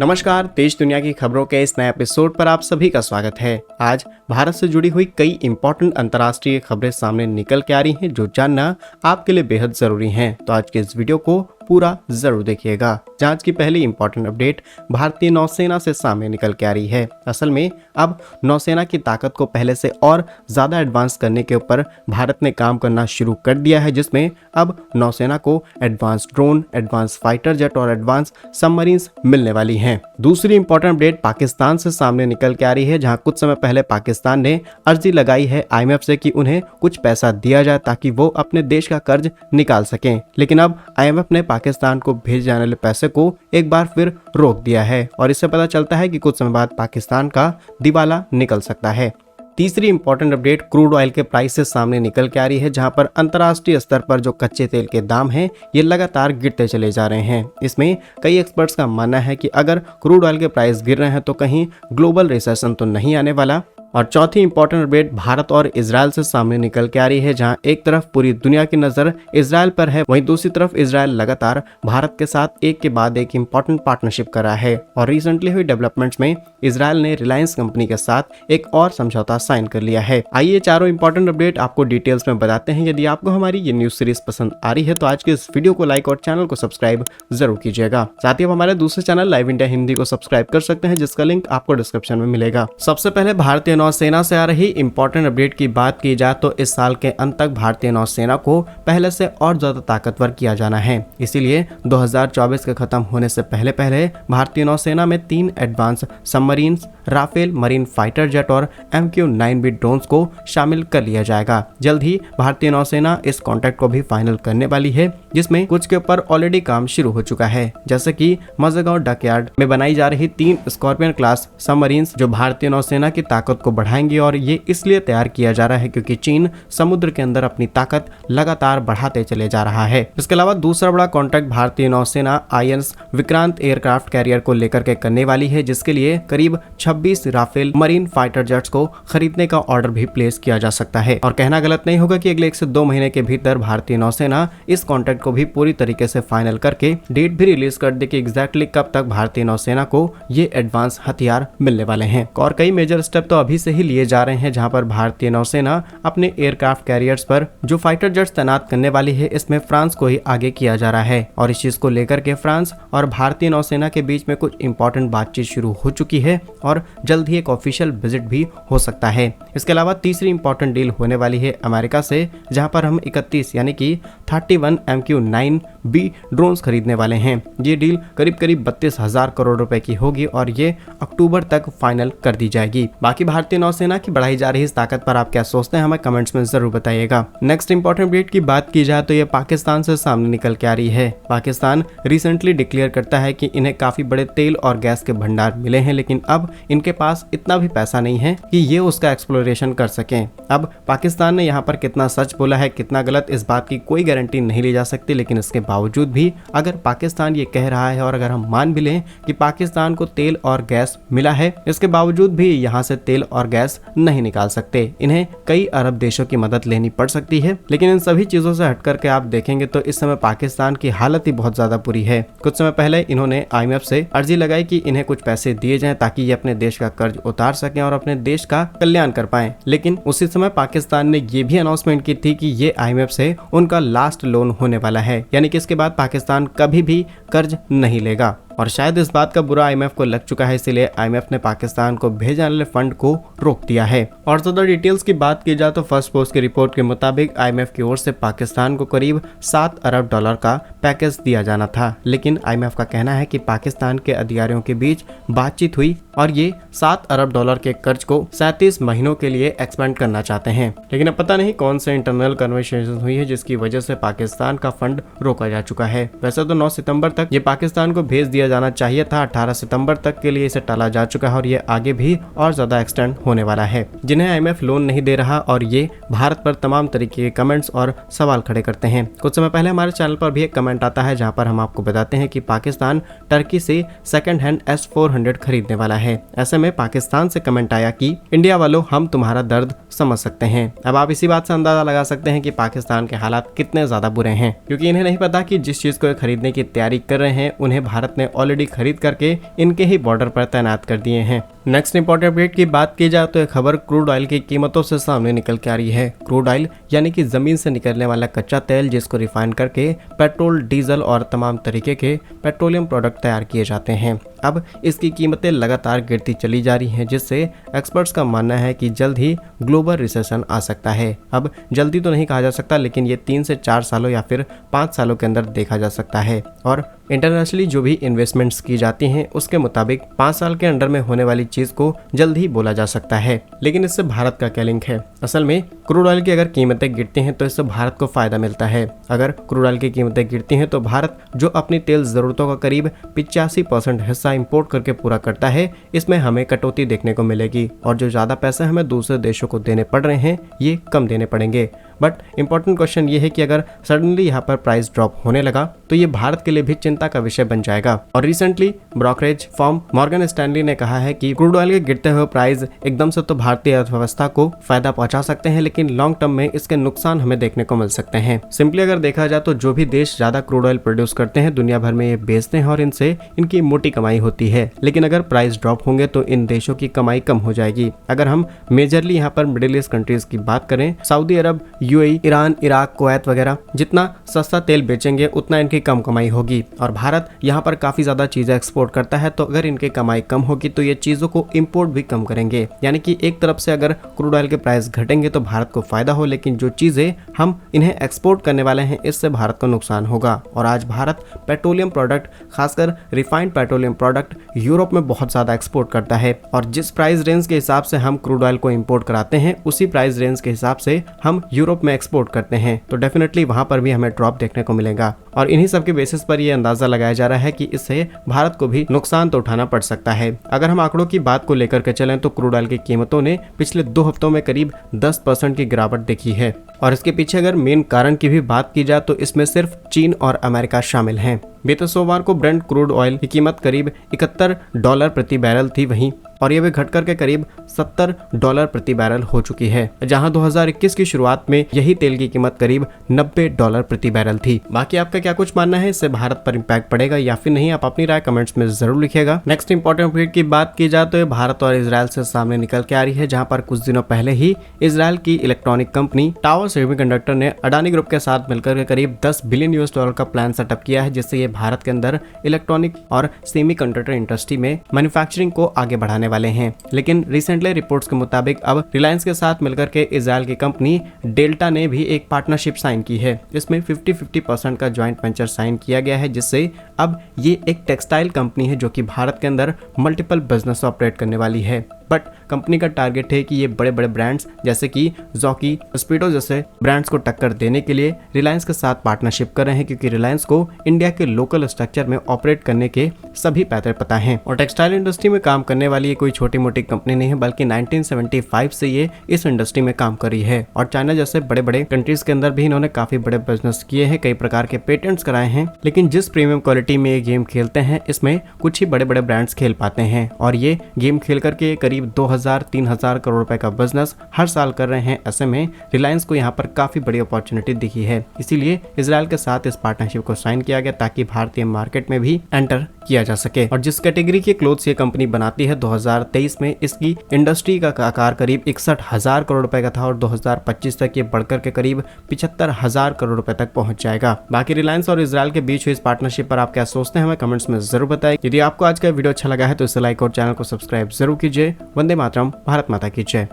नमस्कार, देश दुनिया की खबरों के इस नए एपिसोड पर आप सभी का स्वागत है। आज भारत से जुड़ी हुई कई इंपॉर्टेंट अंतर्राष्ट्रीय खबरें सामने निकल के आ रही हैं जो जानना आपके लिए बेहद जरूरी हैं। तो आज के इस वीडियो को पूरा जरूर देखिएगा। आज की पहली इंपॉर्टेंट अपडेट भारतीय नौसेना से सामने निकल के आ रही है। असल में अब नौसेना की ताकत को पहले से और ज्यादा एडवांस करने के ऊपर भारत ने काम करना शुरू कर दिया है, जिसमें अब नौसेना को advance drone, advance fighter jet और एडवांस सबमरीन्स मिलने वाली हैं। दूसरी इंपॉर्टेंट अपडेट पाकिस्तान से सामने निकल के आ रही है, जहां कुछ समय पहले पाकिस्तान ने अर्जी लगाई है IMF से कि उन्हें कुछ पैसा दिया जाए ताकि वो अपने देश का कर्ज निकाल सकें। लेकिन अब IMF ने पाकिस्तान को भेजे जाने वाले पैसे को एक बार फिर रोक दिया है और इससे पता चलता है कि कुछ समय बाद पाकिस्तान का दिवाला निकल सकता है। तीसरी इंपॉर्टेंट अपडेट क्रूड ऑयल के प्राइस से सामने निकल के आ रही है, जहां पर अंतर्राष्ट्रीय स्तर पर जो कच्चे तेल के दाम हैं ये लगातार गिरते चले जा रहे हैं। इसमें कई एक्सपर्ट्स का मानना है कि अगर क्रूड ऑयल के प्राइस गिर रहे हैं तो कहीं ग्लोबल रिसेशन तो नहीं आने वाला। और चौथी इंपॉर्टेंट अपडेट भारत और इजराइल से सामने निकल के आ रही है, जहां एक तरफ पूरी दुनिया की नजर इजराइल पर है, वहीं दूसरी तरफ इजराइल लगातार भारत के साथ एक के बाद एक इंपॉर्टेंट पार्टनरशिप कर रहा है। और रिसेंटली हुई डेवलपमेंट्स में इजराइल ने रिलायंस कंपनी के साथ एक और समझौता साइन कर लिया है। आइए चारों इंपॉर्टेंट अपडेट आपको डिटेल्स में बताते हैं। यदि आपको हमारी ये न्यूज सीरीज पसंद आ रही है तो आज के इस वीडियो को लाइक और चैनल को सब्सक्राइब जरूर कीजिएगा। साथ ही आप हमारे दूसरे चैनल लाइव इंडिया हिंदी को सब्सक्राइब कर सकते हैं, जिसका लिंक आपको डिस्क्रिप्शन में मिलेगा। सबसे पहले भारतीय नौसेना से आ रही इंपॉर्टेंट अपडेट की बात की जाए तो इस साल के अंत तक भारतीय नौसेना को पहले से और ज्यादा ताकतवर किया जाना है। इसीलिए 2024 के खत्म होने से पहले पहले भारतीय नौसेना में 3 advance submarines, Rafale marine fighter jet और MQ-9B ड्रोन्स को शामिल कर लिया जाएगा। जल्द ही भारतीय नौसेना इस कॉन्ट्रैक्ट को भी फाइनल करने वाली है, जिसमें कुछ के ऊपर ऑलरेडी काम शुरू हो चुका है, जैसे कि मज़गांव डकयार्ड में बनाई जा रही 3 स्कॉर्पियन क्लास सबमरीन्स जो भारतीय नौसेना की ताकत को बढ़ाएंगी। और ये इसलिए तैयार किया जा रहा है क्योंकि चीन समुद्र के अंदर अपनी ताकत लगातार बढ़ाते चले जा रहा है। इसके अलावा दूसरा बड़ा कॉन्ट्रैक्ट भारतीय नौसेना INS विक्रांत एयरक्राफ्ट कैरियर को लेकर के करने वाली है, जिसके लिए करीब 26 राफेल मरीन फाइटर जेट्स को खरीदने का ऑर्डर भी प्लेस किया जा सकता है। और कहना गलत नहीं होगा कि अगले 1 से 2 महीने के भीतर भारतीय नौसेना इस कॉन्ट्रैक्ट को भी पूरी तरीके से फाइनल करके डेट भी रिलीज कर दे कि एग्जैक्टली कब तक भारतीय नौसेना को ये एडवांस हथियार मिलने वाले हैं। और कई मेजर स्टेप तो अभी से ही लिए जा रहे हैं, जहां पर भारतीय नौसेना अपने एयरक्राफ्ट कैरियर्स पर जो फाइटर जेट्स तैनात करने वाली है, इसमें फ्रांस को ही आगे किया जा रहा है। और इस चीज को लेकर के फ्रांस और भारतीय नौसेना के बीच में कुछ इंपॉर्टेंट बातचीत शुरू हो चुकी है और जल्द ही एक ऑफिशियल विजिट भी हो सकता है। इसके अलावा तीसरी इंपॉर्टेंट डील होने वाली है अमेरिका से, जहां पर हम 31 यानी कि 31 MQ-9B ड्रोन्स खरीदने वाले हैं। ये डील करीब 32,000 करोड़ रुपए की होगी और ये अक्टूबर तक फाइनल कर दी जाएगी। बाकी भारतीय नौसेना की बढ़ाई जा रही इस ताकत पर आप क्या सोचते हैं, हमें कमेंट्स में जरूर बताइएगा। नेक्स्ट इंपॉर्टेंट अपडेट की बात की जाए तो ये पाकिस्तान से सामने निकल के आ रही है। पाकिस्तान रिसेंटली डिक्लेयर करता है कि इन्हें काफी बड़े तेल और गैस के भंडार मिले हैं, लेकिन अब इनके पास इतना भी पैसा नहीं है कि ये उसका एक्सप्लोरेशन कर सकें। अब पाकिस्तान ने यहाँ पर कितना सच बोला है, कितना गलत, इस बात की कोई गारंटी नहीं ली जा सकती। लेकिन इसके बावजूद भी अगर पाकिस्तान ये कह रहा है और अगर हम मान भी लें कि पाकिस्तान को तेल और गैस मिला है, इसके बावजूद भी यहाँ से तेल और गैस नहीं निकाल सकते। इन्हें कई अरब देशों की मदद लेनी पड़ सकती है। लेकिन इन सभी चीजों से हट करके आप देखेंगे तो इस समय पाकिस्तान की हालत ही बहुत ज्यादा बुरी है। कुछ समय पहले इन्होंने IMF से अर्जी लगाई कि इन्हें कुछ पैसे दिए जाएं ताकि ये अपने देश का कर्ज उतार सकें और अपने देश का कल्याण कर पाएं। लेकिन उसी समय पाकिस्तान ने ये भी अनाउंसमेंट की थी कि ये IMF से उनका लास्ट लोन होने वाला है, यानी कि इसके बाद पाकिस्तान कभी भी कर्ज नहीं लेगा। और शायद इस बात का बुरा IMF को लग चुका है, इसलिए IMF ने पाकिस्तान को भेजने वाले फंड को रोक दिया है। और ज्यादा डिटेल्स की बात की जाए तो फर्स्ट पोस्ट की रिपोर्ट के मुताबिक IMF की ओर से पाकिस्तान को करीब 7 अरब डॉलर का पैकेज दिया जाना था। लेकिन IMF का कहना है कि पाकिस्तान के अधिकारियों के बीच बातचीत हुई और ये 7 अरब डॉलर के कर्ज को 37 महीनों के लिए एक्सपेंड करना चाहते हैं। लेकिन अब पता नहीं कौन से इंटरनल कन्वर्सेशन हुई है जिसकी वजह से पाकिस्तान का फंड रोका जा चुका है। वैसे तो 9 सितंबर तक ये पाकिस्तान को भेज दिया जाना चाहिए था, 18 सितंबर तक के लिए इसे टाला जा चुका है और ये आगे भी और ज्यादा एक्सटेंड होने वाला है। जिन्हें IMF लोन नहीं दे रहा और ये भारत पर तमाम तरीके के कमेंट्स और सवाल खड़े करते हैं। कुछ समय पहले हमारे चैनल पर भी एक कमेंट आता है जहां पर हम आपको बताते हैं कि पाकिस्तान टर्की से सेकंड हैंड S-400 खरीदने वाला है। ऐसे में पाकिस्तान से कमेंट आया कि इंडिया वालों हम तुम्हारा दर्द समझ सकते हैं। अब आप इसी बात से अंदाजा लगा सकते हैं कि पाकिस्तान के हालात कितने ज्यादा बुरे हैं, क्योंकि इन्हें नहीं पता कि जिस चीज को खरीदने की तैयारी कर रहे हैं उन्हें भारत ने ऑलरेडी खरीद करके इनके ही बॉर्डर पर तैनात कर दिए हैं। नेक्स्ट इंपॉर्टेंट अपडेट की बात की जाए तो यह खबर क्रूड ऑयल की कीमतों से सामने निकल के आ रही है। क्रूड ऑयल यानी कि जमीन से निकलने वाला कच्चा तेल जिसको रिफाइन करके पेट्रोल, डीजल और तमाम तरीके के पेट्रोलियम प्रोडक्ट तैयार किए जाते हैं। अब इसकी कीमतें लगातार गिरती चली जा रही हैं, जिससे एक्सपर्ट्स का मानना है कि जल्द ही ग्लोबल रिसेशन आ सकता है। अब जल्दी तो नहीं कहा जा सकता, लेकिन ये 3 से 4 सालों या फिर 5 सालों के अंदर देखा जा सकता है। और इंटरनेशनली जो भी इन्वेस्टमेंट्स की जाती हैं उसके मुताबिक 5 साल के अंडर में होने वाली चीज को जल्द ही बोला जा सकता है। लेकिन इससे भारत का क्या लिंक है? असल में क्रूड ऑयल की अगर कीमतें गिरती हैं तो इससे भारत को फायदा मिलता है। अगर क्रूड ऑयल की कीमतें गिरती हैं तो भारत जो अपनी तेल जरूरतों का करीब 85% हिस्सा इंपोर्ट करके पूरा करता है, इसमें हमें कटौती देखने को मिलेगी और जो ज्यादा पैसे हमें दूसरे देशों को देने पड़ रहे हैं ये कम देने पड़ेंगे। बट इंपॉर्टेंट क्वेश्चन ये है कि अगर सडनली यहाँ पर प्राइस ड्रॉप होने लगा तो ये भारत के लिए भी चिंता का विषय बन जाएगा। और recently brokerage firm Morgan Stanley ने कहा है कि क्रूड ऑयल के गिरते हुए प्राइस एकदम से तो भारतीय अर्थव्यवस्था को फायदा पहुंचा सकते हैं, लेकिन लॉन्ग टर्म में इसके नुकसान हमें देखने को मिल सकते हैं। सिंपली अगर देखा जाए तो जो भी देश ज्यादा क्रूड ऑयल प्रोड्यूस करते हैं दुनिया भर में ये बेचते हैं और इनसे इनकी मोटी कमाई होती है। लेकिन अगर प्राइस ड्रॉप होंगे तो इन देशों की कमाई कम हो जाएगी। अगर हम मेजरली यहाँ पर मिडिल ईस्ट कंट्रीज की बात करें, सऊदी अरब, यूएई, ईरान, इराक, कुवैत वगैरह, जितना सस्ता तेल बेचेंगे उतना इनकी कम कमाई होगी। और भारत यहाँ पर काफी ज्यादा चीजें एक्सपोर्ट करता है, तो अगर इनकी कमाई कम होगी तो ये चीजों को इंपोर्ट भी कम करेंगे। यानी कि एक तरफ से अगर क्रूड ऑयल के प्राइस घटेंगे तो भारत को फायदा हो, लेकिन जो चीजें हम इन्हें एक्सपोर्ट करने वाले हैं इससे भारत को नुकसान होगा। और आज भारत पेट्रोलियम प्रोडक्ट, खासकर रिफाइंड पेट्रोलियम प्रोडक्ट यूरोप में बहुत ज्यादा एक्सपोर्ट करता है। और जिस प्राइस रेंज के हिसाब से हम क्रूड ऑयल को इंपोर्ट कराते हैं उसी प्राइस रेंज के हिसाब से हम यूरोप में एक्सपोर्ट करते हैं, तो डेफिनेटली वहां पर भी हमें ड्रॉप देखने को मिलेगा। और इन्हीं सब के बेसिस पर यह अंदाजा लगाया जा रहा है कि इससे भारत को भी नुकसान तो उठाना पड़ सकता है। अगर हम आंकड़ों की बात को लेकर के चलें तो क्रूड ऑयल की कीमतों ने पिछले 2 हफ्तों में करीब 10% की गिरावट देखी है। और इसके पीछे अगर मेन कारण की भी बात की जाए तो इसमें सिर्फ चीन और अमेरिका शामिल हैं। बीते सोमवार को ब्रेंट क्रूड ऑयल की कीमत करीब $71 प्रति बैरल थी वहीं, और ये भी घट करके करीब $70 प्रति बैरल हो चुकी है, जहां 2021 की शुरुआत में यही तेल की कीमत करीब $90 प्रति बैरल थी। बाकी आपका क्या कुछ मानना है, इससे भारत पर इम्पैक्ट पड़ेगा या फिर नहीं? आप अपनी राय कमेंट्स में जरूर लिखिएगा। नेक्स्ट इंपॉर्टेंट अपडेट की बात की जाए तो ये भारत और इजरायल से सामने निकल के आ रही है, जहां पर कुछ दिनों पहले ही इजरायल की इलेक्ट्रॉनिक कंपनी टावर सेमीकंडक्टर ने अडानी ग्रुप के साथ मिलकर करीब $10 बिलियन का प्लान सेटअप किया है, जिससे ये भारत के अंदर इलेक्ट्रॉनिक और सेमीकंडक्टर इंडस्ट्री में मैन्युफैक्चरिंग को आगे बढ़ाने वाले हैं। लेकिन रिसेंटली रिपोर्ट्स के मुताबिक अब रिलायंस के साथ मिलकर के इजरायल की कंपनी डेल्टा ने भी एक पार्टनरशिप साइन की है। इसमें 50-50% का ज्वाइंट वेंचर साइन किया गया है, जिससे अब ये एक टेक्सटाइल कंपनी है जो कि भारत के अंदर मल्टीपल बिजनेस ऑपरेट करने वाली है। बट कंपनी का टारगेट है कि ये बड़े बड़े ब्रांड्स जैसे कि जॉकी, स्पीडो जैसे ब्रांड्स को टक्कर देने के लिए रिलायंस के साथ पार्टनरशिप कर रहे हैं, क्योंकि रिलायंस को इंडिया के लोकल स्ट्रक्चर में ऑपरेट करने के सभी पैतरे पता हैं। और टेक्सटाइल इंडस्ट्री में काम करने वाली ये कोई छोटी मोटी कंपनी नहीं है, बल्कि 1975 से ये इस इंडस्ट्री में काम कर रही है। और चाइना जैसे बड़े बड़े कंट्रीज के अंदर भी इन्होंने काफी बड़े बिजनेस किए हैं, कई प्रकार के पेटेंट्स कराए हैं। लेकिन जिस प्रीमियम क्वालिटी में ये गेम खेलते हैं इसमें कुछ ही बड़े बड़े ब्रांड्स खेल पाते हैं, और ये गेम खेल करके करीब 2000-3000 करोड़ रुपए का बिजनेस हर साल कर रहे हैं। ऐसे में रिलायंस को यहाँ पर काफी बड़ी अपॉर्चुनिटी दिखी है, इसीलिए इजरायल के साथ इस पार्टनरशिप को साइन किया गया ताकि भारतीय मार्केट में भी एंटर किया जा सके। और जिस कैटेगरी के क्लोथ्स ये कंपनी बनाती है 2023 में इसकी इंडस्ट्री का आकार करीब 61,000 करोड़ रुपए का था, और 2025 तक ये बढ़कर के करीब 75,000 करोड़ रुपए तक पहुंच जाएगा। बाकी रिलायंस और इजरायल के बीच हुई इस पार्टनरशिप पर आप क्या सोचते हैं हमें कमेंट्स में जरूर बताएं। यदि आपको आज का वीडियो अच्छा लगा है तो इसे लाइक और चैनल को सब्सक्राइब जरूर कीजिए। वंदे मातरम, भारत माता की जय।